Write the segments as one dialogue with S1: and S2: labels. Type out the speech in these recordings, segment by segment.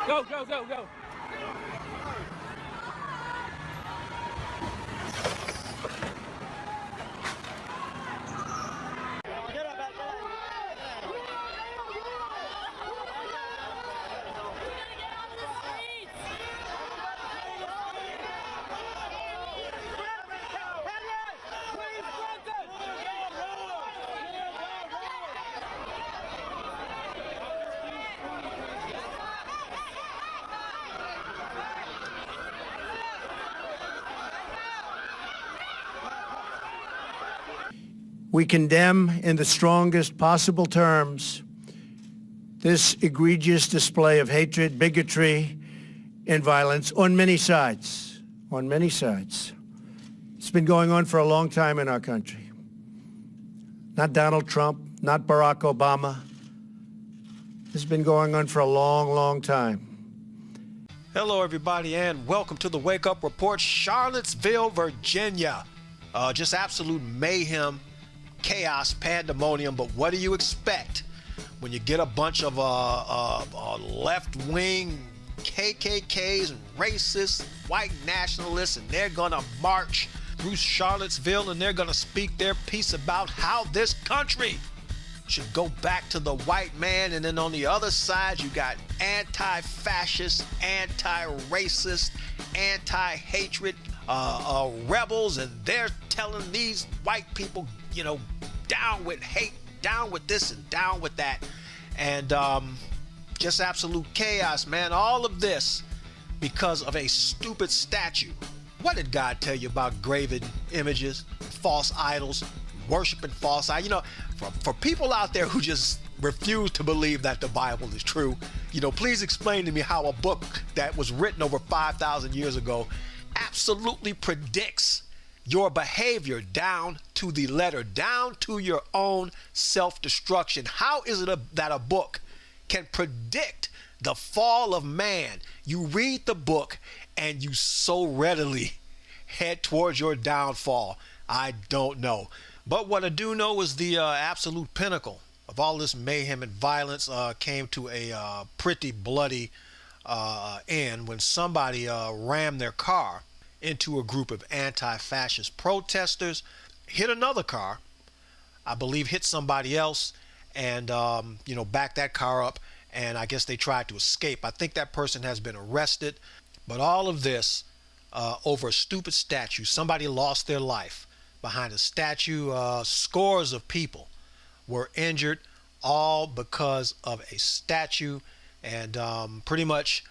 S1: Go, go, go, go.
S2: We condemn in the strongest possible terms this egregious display of hatred, bigotry, and violence on many sides. On many sides. It's been going on for a long time in our country. Not Donald Trump, not Barack Obama. This has been going on for a long, long time.
S3: Hello, everybody, and welcome to the Wake Up Report, Charlottesville, Virginia. Just absolute mayhem, chaos, pandemonium, but what do you expect when you get a bunch of left-wing KKKs and racists, white nationalists, and they're gonna march through Charlottesville and they're gonna speak their piece about how this country should go back to the white man. And then on the other side, you got anti-fascist, anti-racist, anti-hatred rebels, and they're telling these white people, you know, down with hate, down with this and down with that. And just absolute chaos, man. All of this because of a stupid statue. What did God tell you about graven images, false idols, worshiping false idols? You know, for people out there who just refuse to believe that the Bible is true, you know, please explain to me how a book that was written over 5,000 years ago absolutely predicts your behavior down to the letter, down to your own self-destruction. How is it that a book can predict the fall of man? You read the book and you so readily head towards your downfall. I don't know. But what I do know is the absolute pinnacle of all this mayhem and violence came to a pretty bloody end when somebody rammed their car into a group of anti-fascist protesters, hit another car, I believe hit somebody else, and you know, backed that car up, and I guess they tried to escape. I think that person has been arrested. But all of this over a stupid statue. Somebody lost their life behind a statue. Scores of people were injured, all because of a statue, and pretty much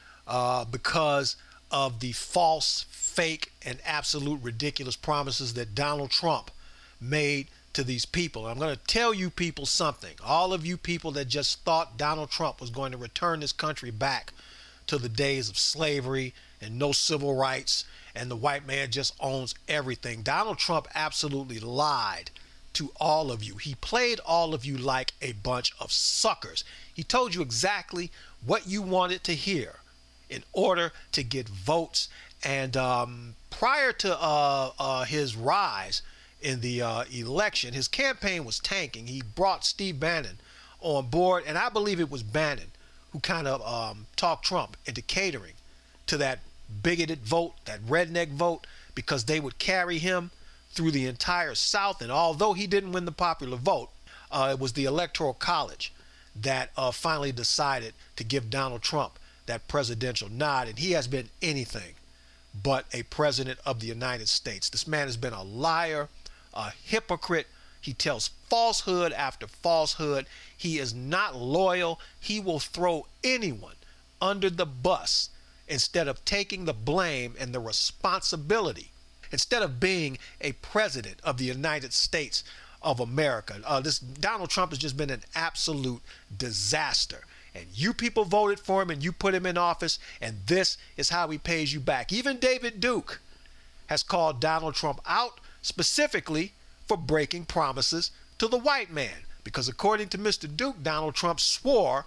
S3: because of the false, fake, and absolute ridiculous promises that Donald Trump made to these people. I'm going to tell you people something. All of you people that just thought Donald Trump was going to return this country back to the days of slavery and no civil rights and the white man just owns everything. Donald Trump absolutely lied to all of you. He played all of you like a bunch of suckers. He told you exactly what you wanted to hear in order to get votes. And prior to his rise in the election, his campaign was tanking. He brought Steve Bannon on board, and I believe it was Bannon who kind of talked Trump into catering to that bigoted vote, that redneck vote, because they would carry him through the entire South. And although he didn't win the popular vote, it was the Electoral College that finally decided to give Donald Trump that presidential nod, and he has been anything but a president of the United States. This man has been a liar, a hypocrite. He tells falsehood after falsehood. He is not loyal. He will throw anyone under the bus instead of taking the blame and the responsibility. Instead of being a president of the United States of America, this Donald Trump has just been an absolute disaster. And you people voted for him and you put him in office, and this is how he pays you back. Even David Duke has called Donald Trump out specifically for breaking promises to the white man. Because according to Mr. Duke, Donald Trump swore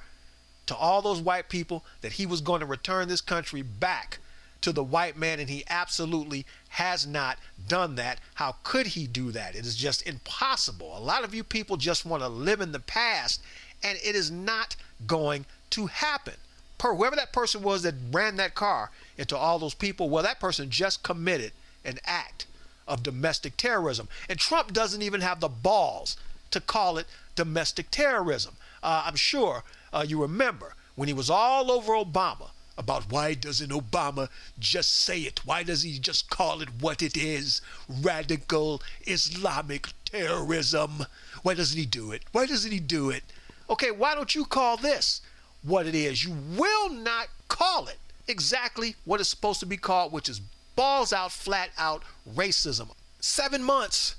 S3: to all those white people that he was going to return this country back to the white man, and he absolutely has not done that. How could he do that? It is just impossible. A lot of you people just want to live in the past, and it is not going to happen. whoever that person was that ran that car into all those people, well, that person just committed an act of domestic terrorism. And Trump doesn't even have the balls to call it domestic terrorism. I'm sure you remember when he was all over Obama about why doesn't Obama just say it? Why does he just call it what it is? Radical Islamic terrorism. Why doesn't he do it? Why doesn't he do it? Okay, why don't you call this what it is? You will not call it exactly what it's supposed to be called, which is balls out, flat out racism. 7 months.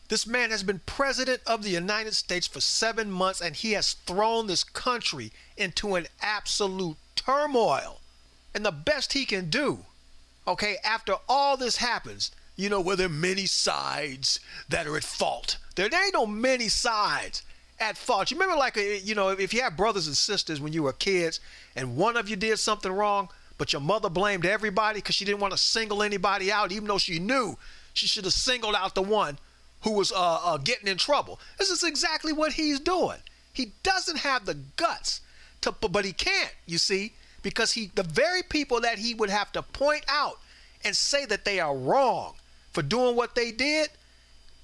S3: This man has been president of the United States for 7 months, and he has thrown this country into an absolute turmoil. And the best he can do, okay, after all this happens, you know, where there are many sides that are at fault. There ain't no many sides at fault. You remember, like, you know, if you had brothers and sisters when you were kids and one of you did something wrong, but your mother blamed everybody because she didn't want to single anybody out, even though she knew she should have singled out the one who was getting in trouble. This is exactly what he's doing. He doesn't have the guts to, but he can't, you see, because the very people that he would have to point out and say that they are wrong for doing what they did,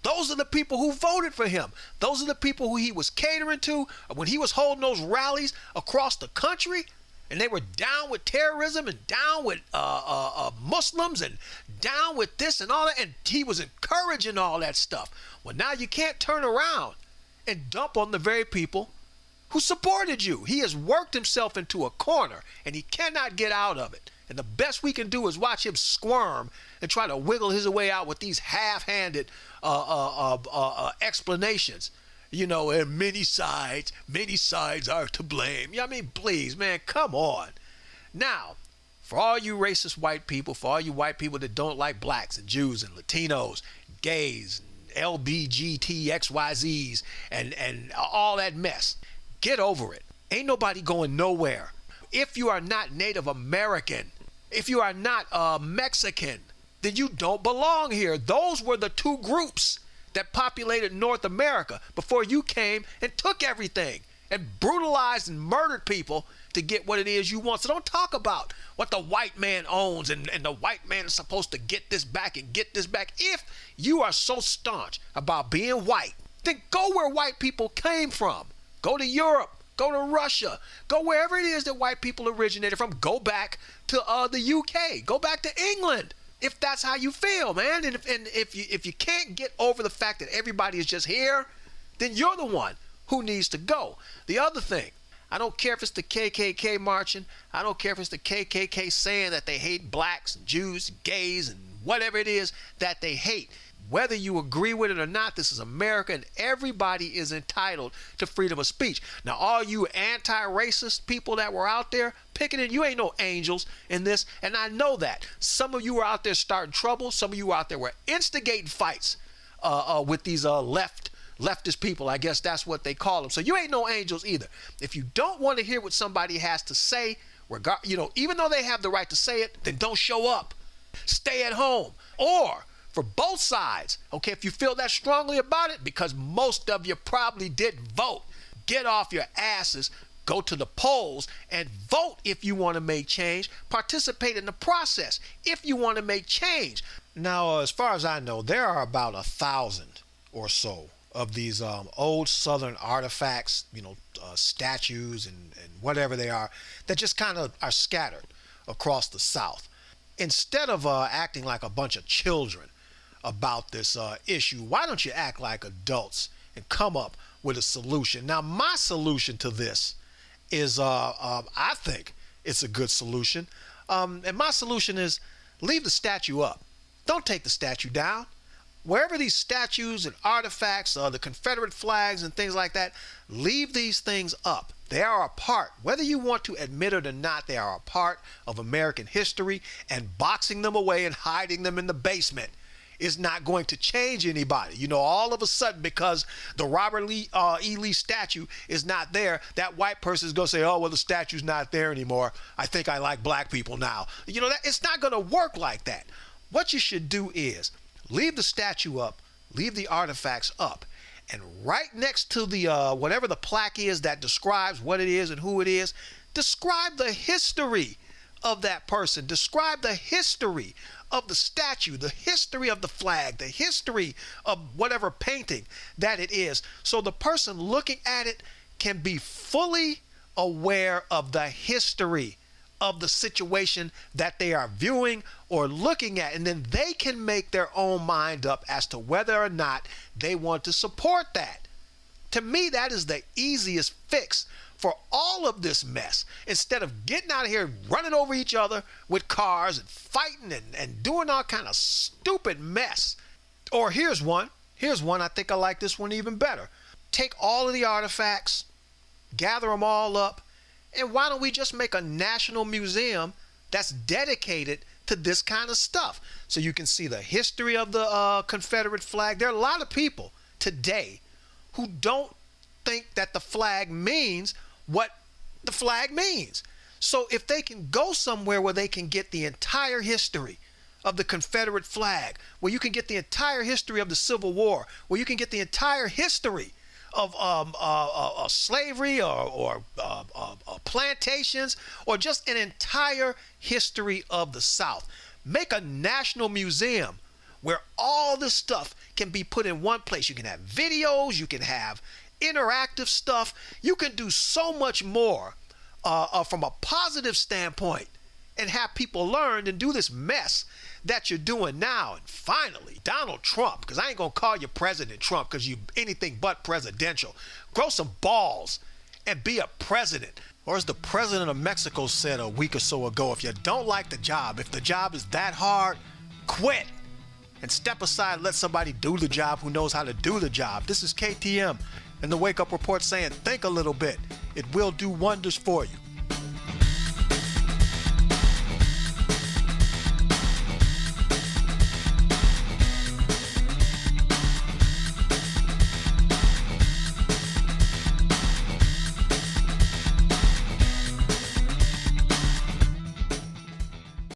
S3: those are the people who voted for him. Those are the people who he was catering to when he was holding those rallies across the country, and they were down with terrorism and down with Muslims and down with this and all that, and he was encouraging all that stuff. Well, now you can't turn around and dump on the very people who supported you. He has worked himself into a corner, and he cannot get out of it. And the best we can do is watch him squirm and try to wiggle his way out with these half-handed explanations. You know, and many sides are to blame. Yeah, I mean, please, man, come on. Now, for all you racist white people, for all you white people that don't like blacks and Jews and Latinos, gays, LBGTXYZs, and all that mess, get over it. Ain't nobody going nowhere. If you are not Native American, if you are not Mexican, then you don't belong here. Those were the two groups that populated North America before you came and took everything and brutalized and murdered people to get what it is you want. So don't talk about what the white man owns and the white man is supposed to get this back and get this back. If you are so staunch about being white, then go where white people came from. Go to Europe. Go to Russia. Go wherever it is that white people originated from. Go back to the UK. Go back to England. If that's how you feel, man, and if you can't get over the fact that everybody is just here, then you're the one who needs to go. The other thing, I don't care if it's the KKK marching. I don't care if it's the KKK saying that they hate blacks and Jews, and gays, and whatever it is that they hate. Whether you agree with it or not, this is America, and everybody is entitled to freedom of speech. Now, all you anti-racist people that were out there picketing, you ain't no angels in this, and I know that. Some of you were out there starting trouble. Some of you out there were instigating fights with these leftist people. I guess that's what they call them. So you ain't no angels either. If you don't want to hear what somebody has to say, even though they have the right to say it, then don't show up. Stay at home. Or for both sides, okay, if you feel that strongly about it, because most of you probably didn't vote, get off your asses, go to the polls and vote if you want to make change. Participate in the process if you want to make change. Now, as far as I know, there are about 1,000 or so of these old Southern artifacts, statues and whatever they are, that just kind of are scattered across the South. Instead of acting like a bunch of children about this issue, why don't you act like adults and come up with a solution? Now, my solution to this is, I think it's a good solution. And my solution is leave the statue up. Don't take the statue down. Wherever these statues and artifacts, the Confederate flags and things like that, leave these things up. They are a part, whether you want to admit it or not, they are a part of American history, and boxing them away and hiding them in the basement is not going to change anybody. All of a sudden, because the Robert E. Lee statue is not there, that white person is going to say, oh, well, the statue's not there anymore. I think I like black people now. It's not going to work like that. What you should do is leave the statue up, leave the artifacts up, and right next to the whatever the plaque is that describes what it is and who it is, Describe the history of that person. Describe the history of the statue, the history of the flag, the history of whatever painting that it is. So the person looking at it can be fully aware of the history of the situation that they are viewing or looking at, and then they can make their own mind up as to whether or not they want to support that. To me, that is the easiest fix for all of this mess. Instead of getting out of here running over each other with cars and fighting and doing all kind of stupid mess. Or here's one I think I like this one even better. Take all of the artifacts, gather them all up, and why don't we just make a national museum that's dedicated to this kind of stuff? So you can see the history of the Confederate flag. There are a lot of people today who don't think that the flag means what the flag means. So if they can go somewhere where they can get the entire history of the Confederate flag, where you can get the entire history of the Civil War, where you can get the entire history of slavery or plantations, or just an entire history of the South. Make a national museum where all this stuff can be put in one place. You can have videos, you can have interactive stuff. You can do so much more from a positive standpoint and have people learn and do this mess that you're doing now. And finally, Donald Trump, because I ain't gonna call you President Trump because you anything but presidential. Grow some balls and be a president. Or as the president of Mexico said a week or so ago, if you don't like the job, if the job is that hard, quit and step aside and let somebody do the job who knows how to do the job. This is KTM and the Wake Up Report saying think a little bit. It will do wonders for you.